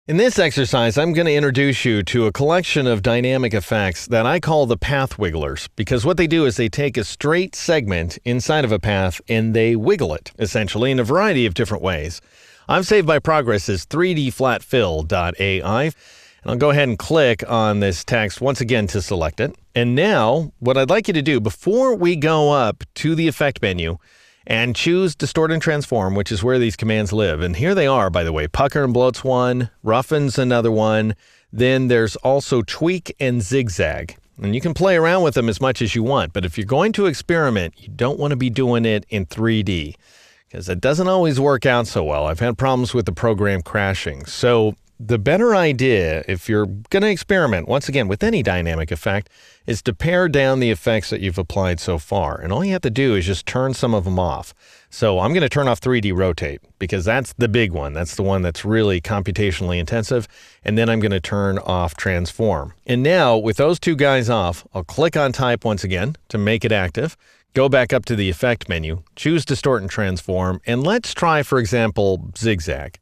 In this exercise, I'm going to introduce you to a collection of dynamic effects that I call the path wigglers, because what they do is they take a straight segment inside of a path and they wiggle it, essentially, in a variety of different ways. I've saved my progress as 3dflatfill.ai, and I'll go ahead and click on this text once again to select it. And now, what I'd like you to do before we go up to the effect menu and choose Distort and Transform, which is where these commands live. And here they are, by the way. Pucker and Bloat's one, Roughen's another one. Then there's also Tweak and Zigzag. And you can play around with them as much as you want, but if you're going to experiment, you don't want to be doing it in 3D because it doesn't always work out so well. I've had problems with the program crashing. So the better idea, if you're going to experiment, once again, with any dynamic effect, is to pare down the effects that you've applied so far. And all you have to do is just turn some of them off. So I'm going to turn off 3D Rotate because that's the big one. That's the one that's really computationally intensive. And then I'm going to turn off Transform. And now, with those two guys off, I'll click on Type once again to make it active. Go back up to the Effect menu, choose Distort and Transform, and let's try, for example, Zigzag,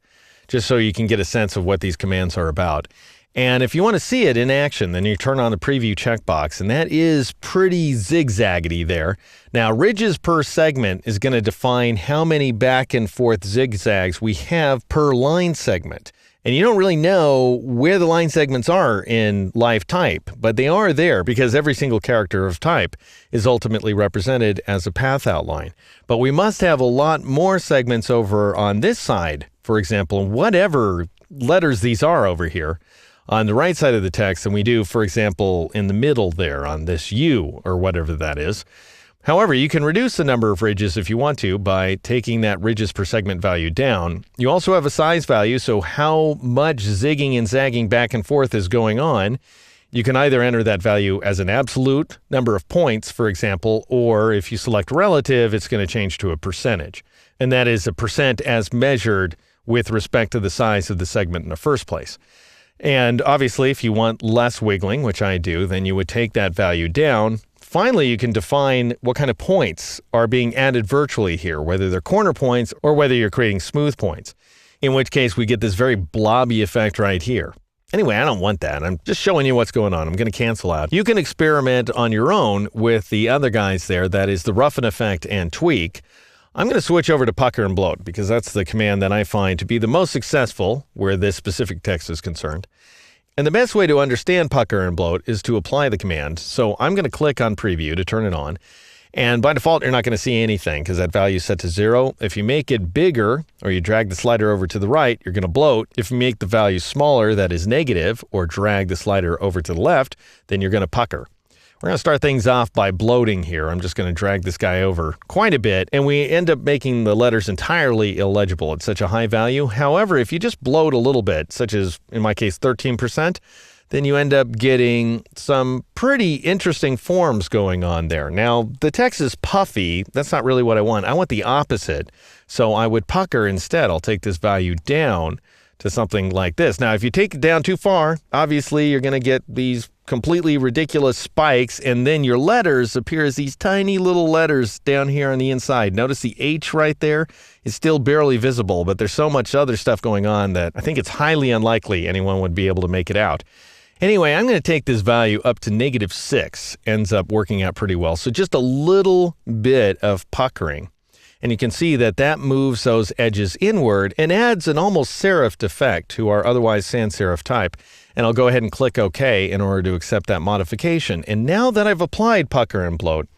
just so you can get a sense of what these commands are about. And if you want to see it in action, then you turn on the preview checkbox, and that is pretty zigzaggedy there. Now, ridges per segment is going to define how many back and forth zigzags we have per line segment. And you don't really know where the line segments are in live type, but they are there because every single character of type is ultimately represented as a path outline. But we must have a lot more segments over on this side, for example, whatever letters these are over here on the right side of the text than we do, for example, in the middle there on this U or whatever that is. However, you can reduce the number of ridges if you want to by taking that ridges per segment value down. You also have a size value, so how much zigging and zagging back and forth is going on. You can either enter that value as an absolute number of points, for example, or if you select relative, it's going to change to a percentage. And that is a percent as measured with respect to the size of the segment in the first place. And obviously, if you want less wiggling, which I do, then you would take that value down. Finally, you can define what kind of points are being added virtually here, whether they're corner points or whether you're creating smooth points, in which case we get this very blobby effect right here. Anyway, I don't want that. I'm just showing you what's going on. I'm going to cancel out. You can experiment on your own with the other guys there, that is the Roughen effect and Tweak. I'm going to switch over to Pucker and Bloat because that's the command that I find to be the most successful where this specific text is concerned. And the best way to understand Pucker and Bloat is to apply the command. So I'm going to click on Preview to turn it on. And by default, you're not going to see anything because that value is set to 0. If you make it bigger or you drag the slider over to the right, you're going to bloat. If you make the value smaller, that is negative, or drag the slider over to the left, then you're going to pucker. We're going to start things off by bloating here. I'm just going to drag this guy over quite a bit, and we end up making the letters entirely illegible at such a high value. However, if you just bloat a little bit, such as, in my case, 13%, then you end up getting some pretty interesting forms going on there. Now, the text is puffy. That's not really what I want. I want the opposite. So I would pucker instead. I'll take this value down to something like this. Now, if you take it down too far, obviously you're going to get these completely ridiculous spikes, and then your letters appear as these tiny little letters down here on the inside. Notice the H right there is still barely visible, but there's so much other stuff going on that I think it's highly unlikely anyone would be able to make it out. Anyway, I'm going to take this value up to -6. Ends up working out pretty well. So just a little bit of puckering. And you can see that that moves those edges inward and adds an almost serifed effect to our otherwise sans serif type. And I'll go ahead and click OK in order to accept that modification. And now that I've applied Pucker and Bloat,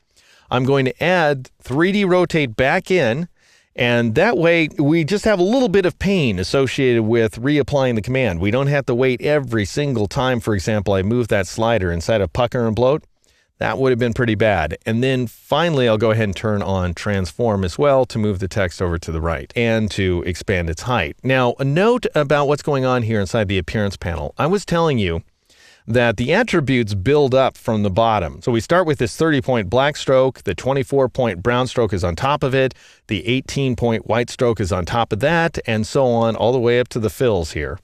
I'm going to add 3D Rotate back in. And that way, we just have a little bit of pain associated with reapplying the command. We don't have to wait every single time, for example, I move that slider inside of Pucker and Bloat. That would have been pretty bad. And then finally, I'll go ahead and turn on Transform as well to move the text over to the right and to expand its height. Now, a note about what's going on here inside the Appearance panel. I was telling you that the attributes build up from the bottom. So we start with this 30-point black stroke, the 24-point brown stroke is on top of it, the 18-point white stroke is on top of that, and so on all the way up to the fills here.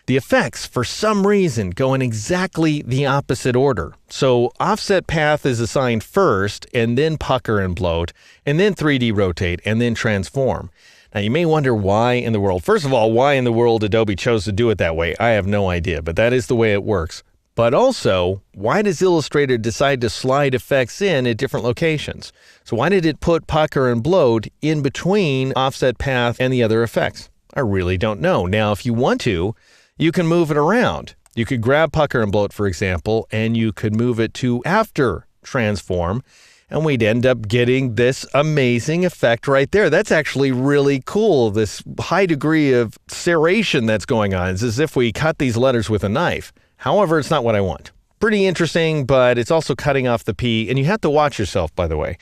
The effects, for some reason, go in exactly the opposite order. So offset path is assigned first, and then pucker and bloat, and then 3D rotate, and then transform. Now, you may wonder why in the world. First of all, why in the world Adobe chose to do it that way. I have no idea, but that is the way it works. But also, why does Illustrator decide to slide effects in at different locations? So why did it put pucker and bloat in between offset path and the other effects? I really don't know. Now, if you want to, you can move it around. You could grab pucker and bloat, for example, and you could move it to after transform, and we'd end up getting this amazing effect right there. That's actually really cool, this high degree of serration that's going on. It's as if we cut these letters with a knife. However, it's not what I want. Pretty interesting, but it's also cutting off the P, and you have to watch yourself, by the way.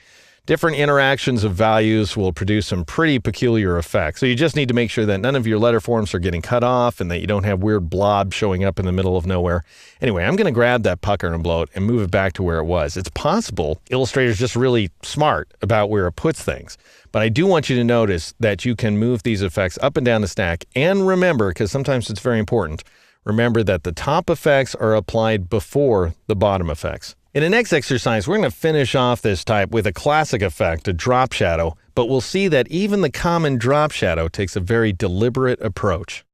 Different interactions of values will produce some pretty peculiar effects. So you just need to make sure that none of your letter forms are getting cut off and that you don't have weird blobs showing up in the middle of nowhere. Anyway, I'm going to grab that pucker and bloat and move it back to where it was. It's possible Illustrator's just really smart about where it puts things. But I do want you to notice that you can move these effects up and down the stack. And remember, because sometimes it's very important, remember that the top effects are applied before the bottom effects. In the next exercise, we're going to finish off this type with a classic effect, a drop shadow, but we'll see that even the common drop shadow takes a very deliberate approach.